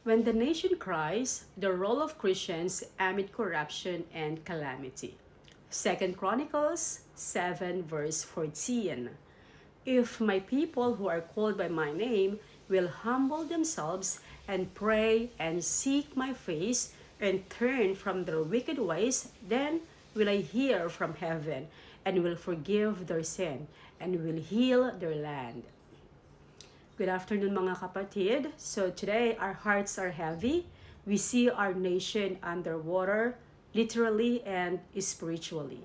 When the nation cries, the role of Christians amid corruption and calamity. Second Chronicles 7 verse 14. If my people who are called by my name will humble themselves and pray and seek my face and turn from their wicked ways, then will I hear from heaven and will forgive their sin and will heal their land. Good afternoon mga kapatid. So today our hearts are heavy. We see our nation underwater, literally and spiritually.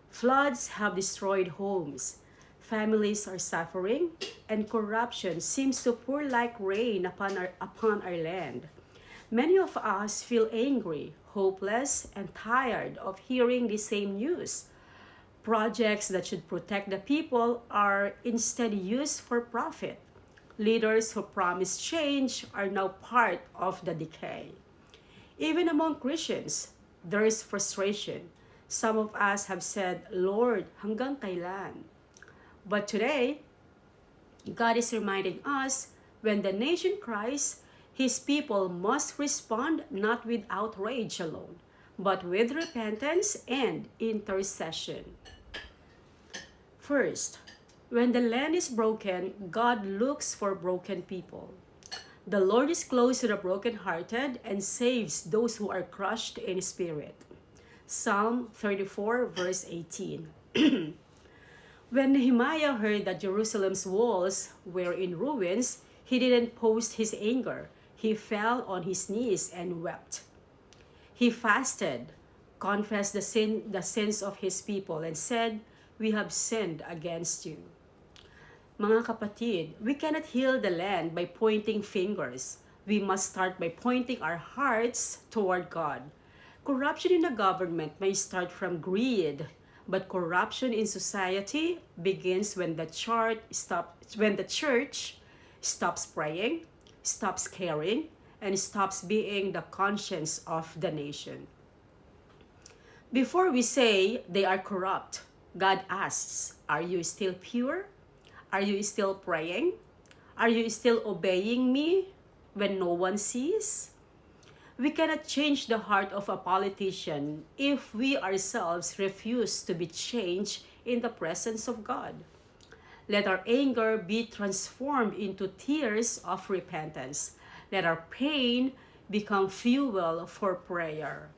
Floods have destroyed homes. Families are suffering, and corruption seems to pour like rain upon our land. Many of us feel angry, hopeless, and tired of hearing the same news. Projects that should protect the people are instead used for profit. Leaders who promise change are now part of the decay. Even among Christians, there is frustration. Some of us have said, Lord, hanggang kailan? But today, God is reminding us when the nation cries, His people must respond not with outrage alone, but with repentance and intercession. First, when the land is broken, God looks for broken people. The Lord is close to the brokenhearted and saves those who are crushed in spirit. Psalm 34 verse 18. When Nehemiah heard that Jerusalem's walls were in ruins, he didn't post his anger. He fell on his knees and wept. He fasted, confessed the sins of his people, and said, "We have sinned against you." Mga kapatid, we cannot heal the land by pointing fingers. We must start by pointing our hearts toward God. Corruption in the government may start from greed, but corruption in society begins when when the church stops praying, stops caring, and stops being the conscience of the nation. Before we say they are corrupt, God asks, are you still pure? Are you still praying? Are you still obeying me when no one sees? We cannot change the heart of a politician if we ourselves refuse to be changed in the presence of God. Let our anger be transformed into tears of repentance. Let our pain become fuel for prayer.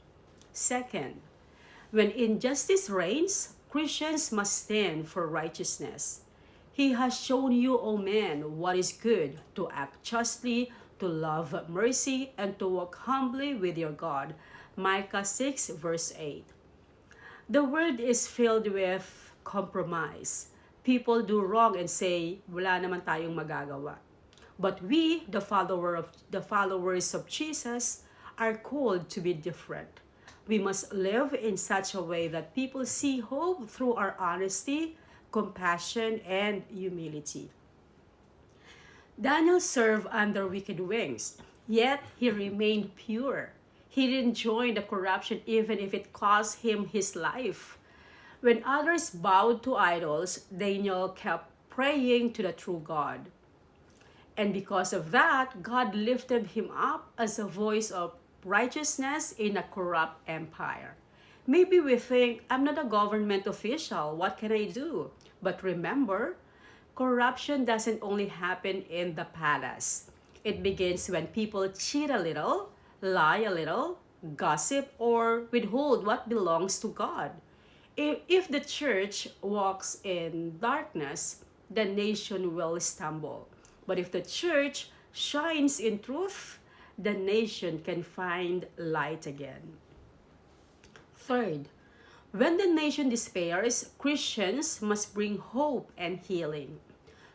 Second, when injustice reigns, Christians must stand for righteousness. He has shown you, O men, what is good, to act justly, to love mercy, and to walk humbly with your God. Micah 6 verse 8. The world is filled with compromise. People do wrong and say, wala naman tayong magagawa. But we, the followers of Jesus, are called to be different. We must live in such a way that people see hope through our honesty, compassion, and humility. Daniel served under wicked wings, yet he remained pure. He didn't join the corruption even if it cost him his life. When others bowed to idols, Daniel kept praying to the true God. And because of that, God lifted him up as a voice of righteousness in a corrupt empire. Maybe we think, I'm not a government official, what can I do? But remember, corruption doesn't only happen in the palace. It begins when people cheat a little, lie a little, gossip, or withhold what belongs to God. If the church walks in darkness, the nation will stumble. But if the church shines in truth, the nation can find light again. Third, when the nation despairs, Christians must bring hope and healing.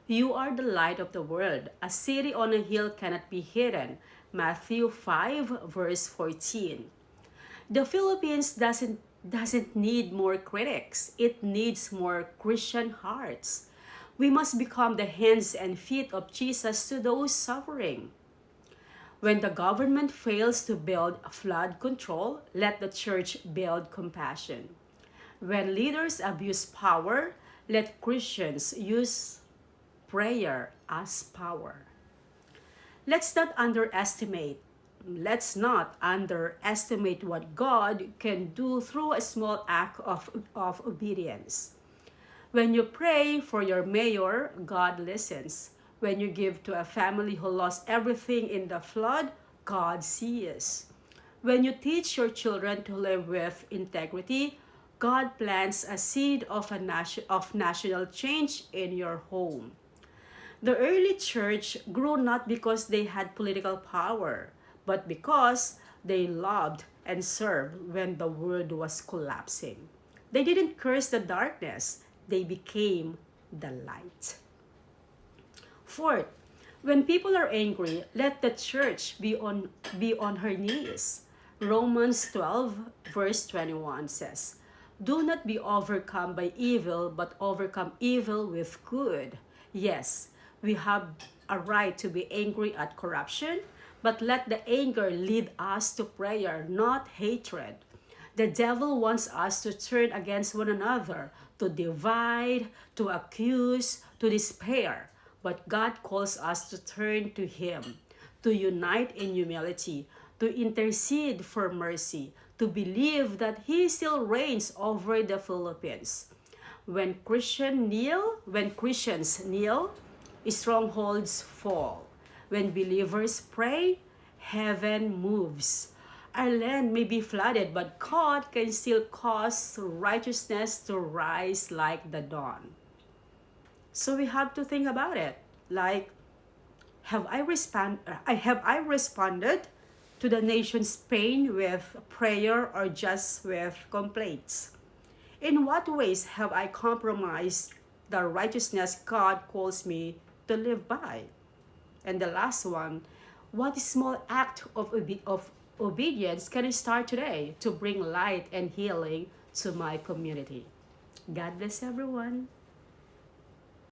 You are the light of the world. A city on a hill cannot be hidden. Matthew 5 verse 14. The Philippines doesn't need more critics. It needs more Christian hearts. We must become the hands and feet of Jesus to those suffering. When the government fails to build flood control, let the church build compassion. When leaders abuse power, let Christians use prayer as power. Let's not underestimate. Let's not underestimate what God can do through a small act of obedience. When you pray for your mayor, God listens. When you give to a family who lost everything in the flood, God sees. When you teach your children to live with integrity, God plants a seed of national change in your home. The early church grew not because they had political power, but because they loved and served when the world was collapsing. They didn't curse the darkness, they became the light. Fourth, when people are angry, let the church be on her knees. Romans 12 verse 21 says, "Do not be overcome by evil, but overcome evil with good." Yes, we have a right to be angry at corruption, but let the anger lead us to prayer, not hatred. The devil wants us to turn against one another, to divide, to accuse, to despair. But God calls us to turn to Him, to unite in humility, to intercede for mercy, to believe that He still reigns over the Philippines. When Christians kneel, strongholds fall. When believers pray, heaven moves. Our land may be flooded, but God can still cause righteousness to rise like the dawn. So we have to think about it. Like, have I responded to the nation's pain with prayer or just with complaints? In what ways have I compromised the righteousness God calls me to live by? And the last one, what small act of obedience can I start today to bring light and healing to my community? God bless everyone.